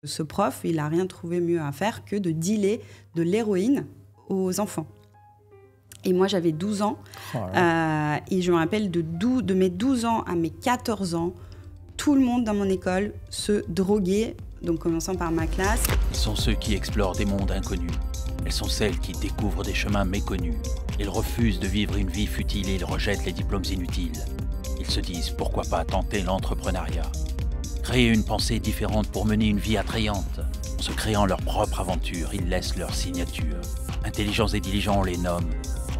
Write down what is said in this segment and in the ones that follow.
Ce prof, il n'a rien trouvé mieux à faire que de dealer de l'héroïne aux enfants. Et moi, j'avais 12 ans. Et je me rappelle de mes 12 ans à mes 14 ans, tout le monde dans mon école se droguait, donc commençant par ma classe. Ils sont ceux qui explorent des mondes inconnus. Elles sont celles qui découvrent des chemins méconnus. Ils refusent de vivre une vie futile et ils rejettent les diplômes inutiles. Ils se disent pourquoi pas tenter l'entrepreneuriat. Créer une pensée différente pour mener une vie attrayante. En se créant leur propre aventure, ils laissent leur signature. Intelligents et diligents, on les nomme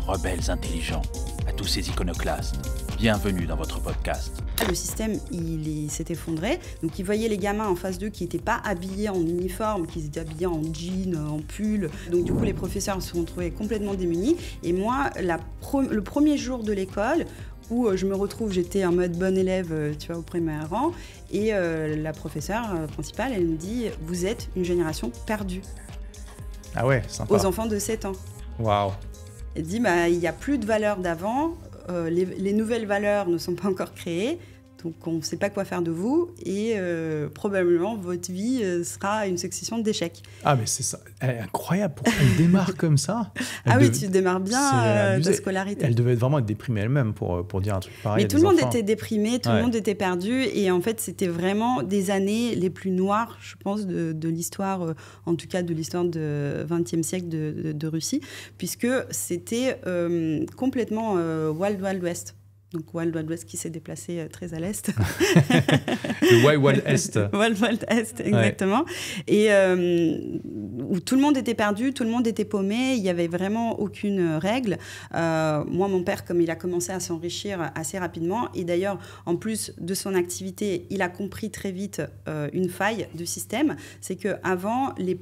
rebelles intelligents. À tous ces iconoclastes, bienvenue dans votre podcast. Le système, il s'est effondré. Donc, ils voyaient les gamins en face d'eux qui n'étaient pas habillés en uniforme, qui étaient habillés en jean, en pull. Donc, du coup, les professeurs se sont retrouvés complètement démunis. Et moi, le premier jour de l'école, où je me retrouve, j'étais en mode bonne élève, tu vois, au premier rang. Et la professeure principale, elle me dit « Vous êtes une génération perdue. » Ah ouais, sympa. Aux enfants de 7 ans. Waouh. Elle dit bah, il n'y a plus de valeurs d'avant, les nouvelles valeurs ne sont pas encore créées, donc on ne sait pas quoi faire de vous et probablement votre vie sera une succession d'échecs. Ah mais c'est ça, elle est incroyable, pourquoi elle démarre comme ça? Oui, tu démarres bien ta scolarité. Elle devait vraiment être déprimée elle-même pour dire un truc pareil. Mais tout le monde était déprimé, tout le monde était perdu et en fait c'était vraiment des années les plus noires, je pense, de l'histoire, en tout cas de l'histoire du XXe siècle de Russie, puisque c'était complètement Wild Wild West. Donc Wild Wild West qui s'est déplacé très à l'est. Le Wild Wild Est. Wild Wild Est, exactement. Ouais. Et où tout le monde était perdu, tout le monde était paumé, il n'y avait vraiment aucune règle. Moi, mon père, comme il a commencé à s'enrichir assez rapidement, et d'ailleurs, en plus de son activité, il a compris très vite une faille de système, c'est qu'avant, les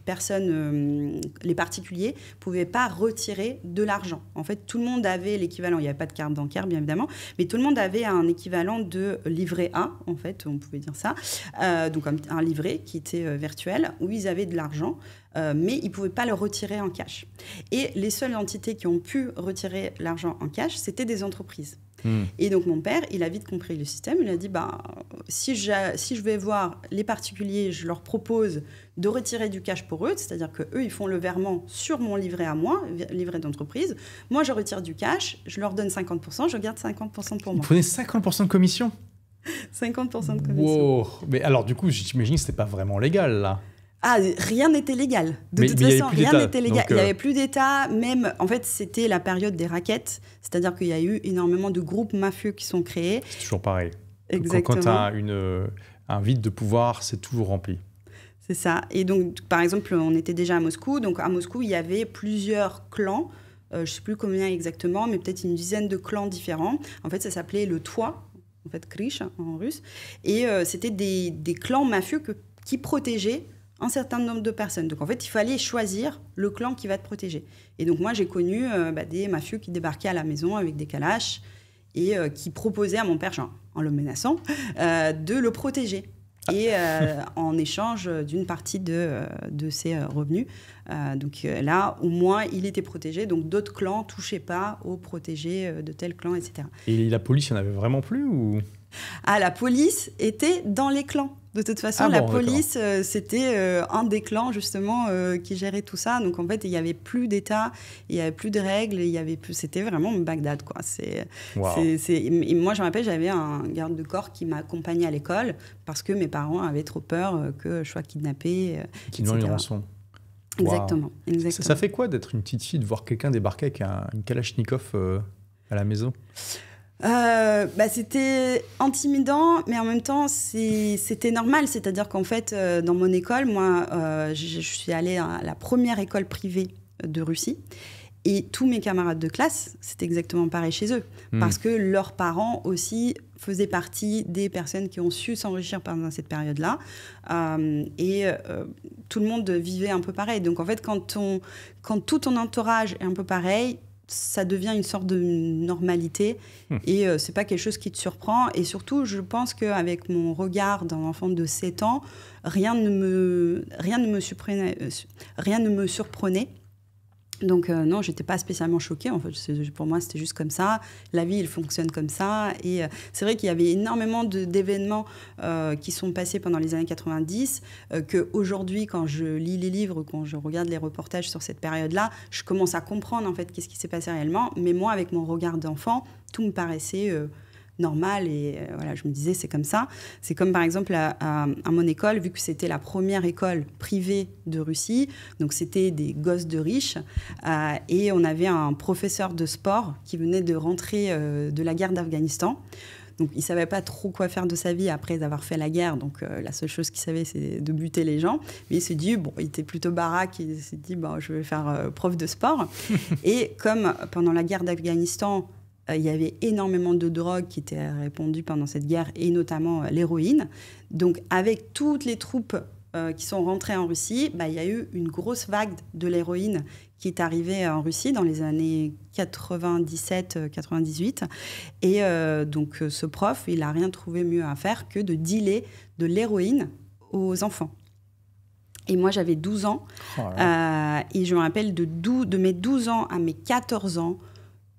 personnes, les particuliers, ne pouvaient pas retirer de l'argent. En fait, tout le monde avait l'équivalent, il n'y avait pas de carte bancaire, bien évidemment, mais tout le monde avait un équivalent de livret A, en fait, on pouvait dire ça, donc un livret qui était virtuel, où ils avaient de l'argent, mais ils ne pouvaient pas le retirer en cash. Et les seules entités qui ont pu retirer l'argent en cash, c'était des entreprises. Et donc mon père, il a vite compris le système, il a dit, si je vais voir les particuliers, je leur propose de retirer du cash pour eux, c'est-à-dire qu'eux, ils font le virement sur mon livret à moi, livret d'entreprise, moi je retire du cash, je leur donne 50%, je garde 50% pour moi. Vous prenez 50% de commission? 50% de commission. Wow. Mais alors du coup, j'imagine que ce n'était pas vraiment légal là. Rien n'était légal. De toute façon, rien n'était légal. Il n'y avait plus d'État. Même, en fait, c'était la période des raquettes. C'est-à-dire qu'il y a eu énormément de groupes mafieux qui sont créés. C'est toujours pareil. Exactement. Quand tu as un vide de pouvoir, c'est toujours rempli. C'est ça. Et donc, par exemple, on était déjà à Moscou. Donc, à Moscou, il y avait plusieurs clans. Je ne sais plus combien exactement, mais peut-être une dizaine de clans différents. En fait, ça s'appelait le Toit, en fait, Krish en russe. Et c'était des clans mafieux qui protégeaient un certain nombre de personnes. Donc, en fait, il fallait choisir le clan qui va te protéger. Et donc, moi, j'ai connu des mafieux qui débarquaient à la maison avec des calaches et qui proposaient à mon père, genre, en le menaçant, de le protéger. Et en échange d'une partie de ses revenus. Donc là, au moins, il était protégé. Donc, d'autres clans ne touchaient pas aux protégés de tel clan, etc. Et la police, il n'y en avait vraiment plus ou... La police était dans les clans. De toute façon, la police, c'était un des clans, justement, qui gérait tout ça. Donc, en fait, il n'y avait plus d'État, il n'y avait plus de règles, c'était vraiment Bagdad, quoi. Et moi, je me rappelle, j'avais un garde de corps qui m'accompagnait à l'école parce que mes parents avaient trop peur que je sois kidnappée, qui demande une rançon. Exactement. Ça fait quoi d'être une petite fille, de voir quelqu'un débarquer avec une Kalachnikov à la maison? C'était intimidant, mais en même temps, c'était normal. C'est-à-dire qu'en fait, dans mon école, moi, je suis allée à la première école privée de Russie. Et tous mes camarades de classe, c'était exactement pareil chez eux. Parce que leurs parents aussi faisaient partie des personnes qui ont su s'enrichir pendant cette période-là. Tout le monde vivait un peu pareil. Donc, en fait, quand tout ton entourage est un peu pareil, ça devient une sorte de normalité et c'est pas quelque chose qui te surprend. Et surtout, je pense qu'avec mon regard d'un enfant de 7 ans, rien ne me surprenait. Donc non, j'étais pas spécialement choquée. En fait, pour moi, c'était juste comme ça. La vie, elle fonctionne comme ça. Et c'est vrai qu'il y avait énormément d'événements qui sont passés pendant les années 90, qu'aujourd'hui, quand je lis les livres, quand je regarde les reportages sur cette période-là, je commence à comprendre en fait qu'est-ce qui s'est passé réellement. Mais moi, avec mon regard d'enfant, tout me paraissait normal et voilà, je me disais c'est comme ça. C'est comme par exemple à mon école, vu que c'était la première école privée de Russie, donc c'était des gosses de riches et on avait un professeur de sport qui venait de rentrer de la guerre d'Afghanistan. Donc il ne savait pas trop quoi faire de sa vie après avoir fait la guerre, donc la seule chose qu'il savait c'est de buter les gens. Mais il s'est dit, bon, il était plutôt baraque, il s'est dit bon, je vais faire prof de sport. Et comme pendant la guerre d'Afghanistan, il y avait énormément de drogues qui étaient répandues pendant cette guerre, et notamment l'héroïne. Donc, avec toutes les troupes qui sont rentrées en Russie, il y a eu une grosse vague de l'héroïne qui est arrivée en Russie dans les années 97-98. Et donc, ce prof, il n'a rien trouvé mieux à faire que de dealer de l'héroïne aux enfants. Et moi, j'avais 12 ans. Et je me rappelle de mes 12 ans à mes 14 ans,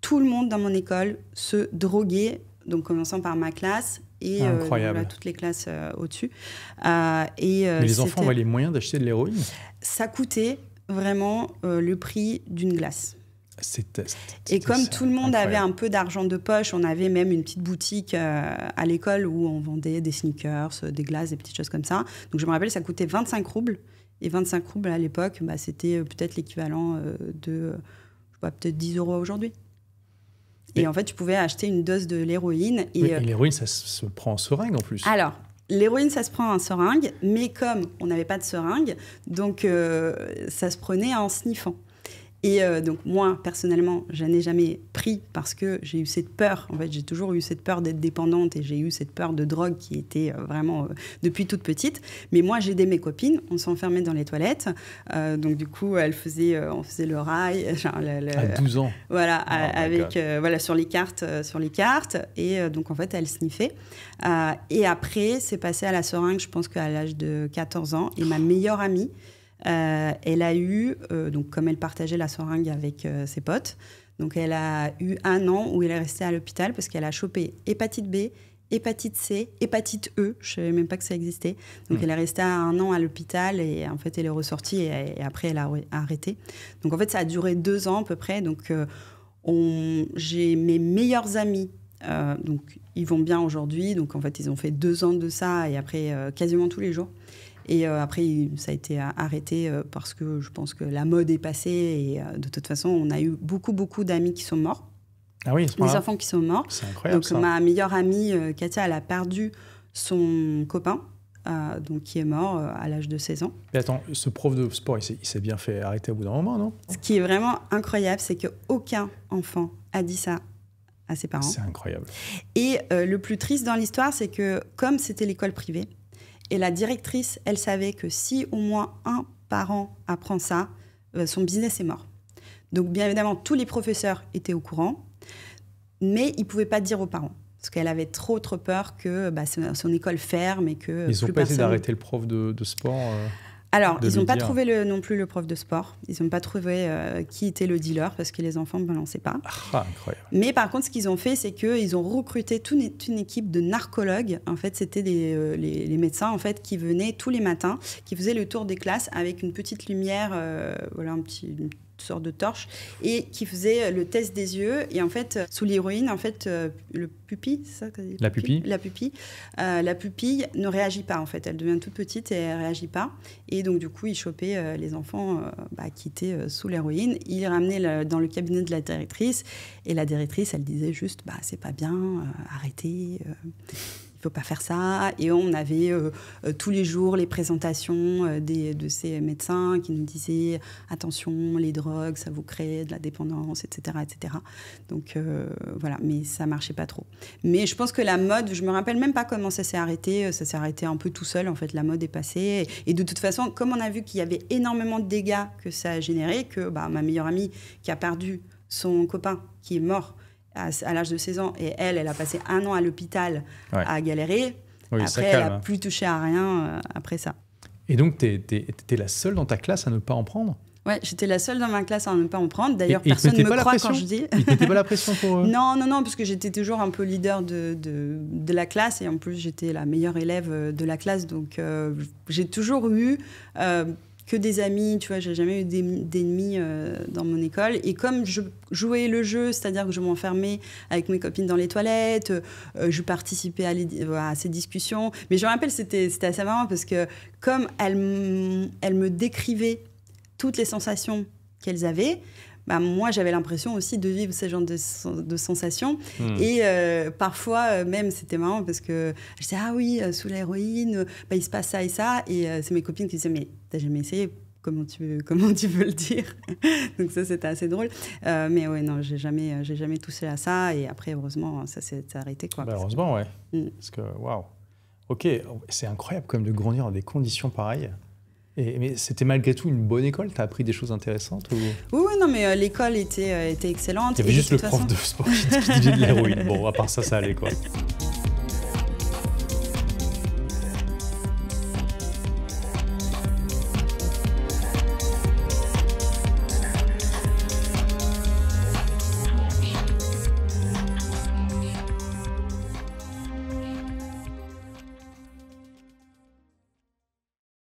tout le monde dans mon école se droguait, donc commençant par ma classe et voilà, toutes les classes au-dessus. Mais les enfants avaient les moyens d'acheter de l'héroïne ? Ça coûtait vraiment le prix d'une glace. Et comme tout le monde avait un peu d'argent de poche, on avait même une petite boutique à l'école où on vendait des sneakers, des glaces, des petites choses comme ça. Donc je me rappelle, ça coûtait 25 roubles. Et 25 roubles à l'époque, c'était peut-être l'équivalent de peut-être 10 € aujourd'hui. Et en fait, tu pouvais acheter une dose de l'héroïne. Et l'héroïne, ça se prend en seringue en plus. Alors, l'héroïne, ça se prend en seringue, mais comme on n'avait pas de seringue, donc ça se prenait en sniffant. Et donc moi, personnellement, je n'ai jamais pris parce que j'ai eu cette peur. En fait, j'ai toujours eu cette peur d'être dépendante et j'ai eu cette peur de drogue qui était vraiment depuis toute petite. Mais moi, j'aidais mes copines. On s'enfermait dans les toilettes. Donc du coup, on faisait le rail. À 12 ans. Voilà, voilà, sur les cartes. Et donc en fait, elles sniffaient. Et après, c'est passé à la seringue, je pense qu'à l'âge de 14 ans. Et ma meilleure amie, elle a eu, donc comme elle partageait la seringue avec ses potes, donc elle a eu 1 an où elle est restée à l'hôpital parce qu'elle a chopé hépatite B, hépatite C, hépatite E, je ne savais même pas que ça existait. Donc elle est restée 1 an à l'hôpital et en fait elle est ressortie et après elle a arrêté. Donc en fait ça a duré 2 ans à peu près. Donc j'ai mes meilleurs amis. Donc ils vont bien aujourd'hui. Donc en fait ils ont fait 2 ans de ça et après quasiment tous les jours. Et après, ça a été arrêté parce que je pense que la mode est passée. Et de toute façon, on a eu beaucoup d'amis qui sont morts. Ah oui, des enfants qui sont morts. C'est incroyable, donc, ma meilleure amie, Katia, elle a perdu son copain, donc, qui est mort à l'âge de 16 ans. Mais attends, ce prof de sport, il s'est bien fait arrêter au bout d'un moment, non ? Ce qui est vraiment incroyable, c'est qu'aucun enfant a dit ça à ses parents. C'est incroyable. Et le plus triste dans l'histoire, c'est que comme c'était l'école privée, et la directrice, elle savait que si au moins un parent apprend ça, son business est mort. Donc, bien évidemment, tous les professeurs étaient au courant, mais ils ne pouvaient pas dire aux parents. Parce qu'elle avait trop peur que son école ferme et que... Ils n'ont pas essayé d'arrêter le prof de sport Alors, ils n'ont pas trouvé non plus le prof de sport. Ils n'ont pas trouvé qui était le dealer parce que les enfants ne balançaient pas. Ah, incroyable. Mais par contre, ce qu'ils ont fait, c'est qu'ils ont recruté toute une équipe de narcologues. En fait, c'était les médecins en fait, qui venaient tous les matins, qui faisaient le tour des classes avec une petite lumière, voilà, une sorte de torche, et qui faisait le test des yeux. Et en fait, sous l'héroïne, en fait, le pupille, c'est ça que La pupille. La pupille ne réagit pas, en fait. Elle devient toute petite et elle ne réagit pas. Et donc, du coup, il chopait les enfants qui étaient sous l'héroïne. Il les ramenait dans le cabinet de la directrice. Et la directrice, elle disait juste, c'est pas bien, arrêtez... il ne faut pas faire ça. Et on avait tous les jours les présentations de ces médecins qui nous disaient « Attention, les drogues, ça vous crée de la dépendance, etc. etc. » Donc voilà, mais ça ne marchait pas trop. Mais je pense que la mode, je ne me rappelle même pas comment ça s'est arrêté. Ça s'est arrêté un peu tout seul, en fait, la mode est passée. Et de toute façon, comme on a vu qu'il y avait énormément de dégâts que ça a généré, que ma meilleure amie qui a perdu son copain, qui est mort, à l'âge de 16 ans, et elle a passé 1 an à l'hôpital à galérer. Oui, après, elle n'a plus touché à rien après ça. Et donc, tu étais la seule dans ta classe à ne pas en prendre ? Ouais, j'étais la seule dans ma classe à ne pas en prendre. D'ailleurs, personne ne me croit quand je dis. Ils te mettaient pas la pression pour... Non, parce que j'étais toujours un peu leader de la classe. Et en plus, j'étais la meilleure élève de la classe. Donc, j'ai toujours eu que des amis. Tu vois, j'ai jamais eu d'ennemis dans mon école. Et comme je jouais le jeu, c'est-à-dire que je m'enfermais avec mes copines dans les toilettes, je participais à ces discussions. Mais je me rappelle, c'était assez marrant parce que comme elles me décrivaient toutes les sensations qu'elles avaient, bah, moi, j'avais l'impression aussi de vivre ce genre de sensations. Et parfois, même, c'était marrant parce que je disais, ah oui, sous l'héroïne, bah, il se passe ça et ça. Et c'est mes copines qui disaient, mais t'as jamais essayé ? Comment tu veux le dire ? Donc ça, c'était assez drôle. Mais ouais, non, j'ai jamais touché à ça. Et après, heureusement, ça s'est arrêté, quoi. Bah, heureusement, ouais. Parce que, waouh. Ok, c'est incroyable quand même de grandir dans des conditions pareilles. Mais c'était malgré tout une bonne école? Tu as appris des choses intéressantes ou... Oui, non, mais l'école était excellente. Il y avait juste le prof de sport qui disait de l'héroïne. Bon, à part ça, ça allait, quoi.